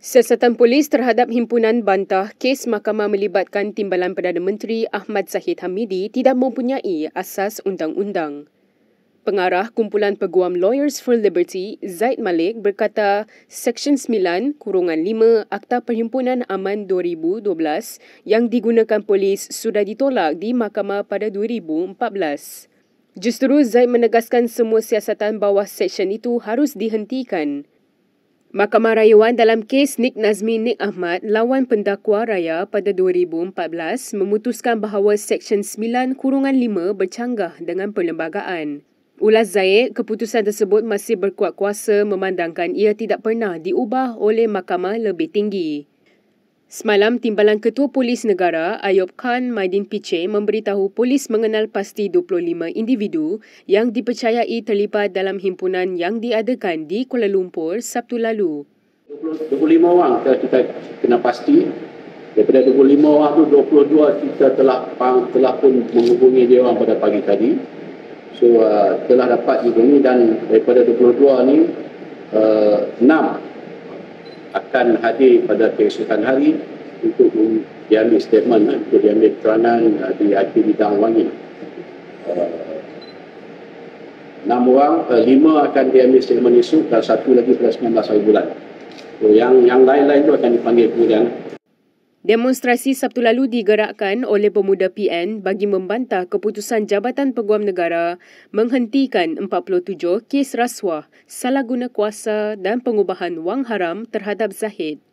Siasatan polis terhadap himpunan bantah kes mahkamah melibatkan Timbalan Perdana Menteri Ahmad Zahid Hamidi tidak mempunyai asas undang-undang. Pengarah Kumpulan Peguam Lawyers for Liberty, Zaid Malik berkata Seksyen 9-5 Akta Perhimpunan Aman 2012 yang digunakan polis sudah ditolak di mahkamah pada 2014. Justru Zaid menegaskan semua siasatan bawah seksyen itu harus dihentikan. Mahkamah Rayuan dalam kes Nik Nazmi Nik Ahmad lawan pendakwa raya pada 2014 memutuskan bahawa Seksyen 9-5 bercanggah dengan perlembagaan. Ulas Zaid, keputusan tersebut masih berkuat kuasa memandangkan ia tidak pernah diubah oleh mahkamah lebih tinggi. Semalam, Timbalan Ketua Polis Negara Ayub Khan Maidin Piche memberitahu polis mengenal pasti 25 individu yang dipercayai terlibat dalam himpunan yang diadakan di Kuala Lumpur Sabtu lalu. 25 orang kita kena pasti. Daripada 25 orang tu 22 kita telah pun menghubungi dia orang pada pagi tadi. So telah dapat juga ni, dan daripada 22 ni 6 akan hadir pada keesokan hari untuk diambil statement, untuk diambil peranan di IT Bidang Wangi. 6 orang, 5 akan diambil statement esok dan 1 lagi pada 19 hari bulan. So, yang lain-lain tu akan dipanggil kemudian. Demonstrasi Sabtu lalu digerakkan oleh pemuda PN bagi membantah keputusan Jabatan Peguam Negara menghentikan 47 kes rasuah, salah guna kuasa dan pengubahan wang haram terhadap Zahid.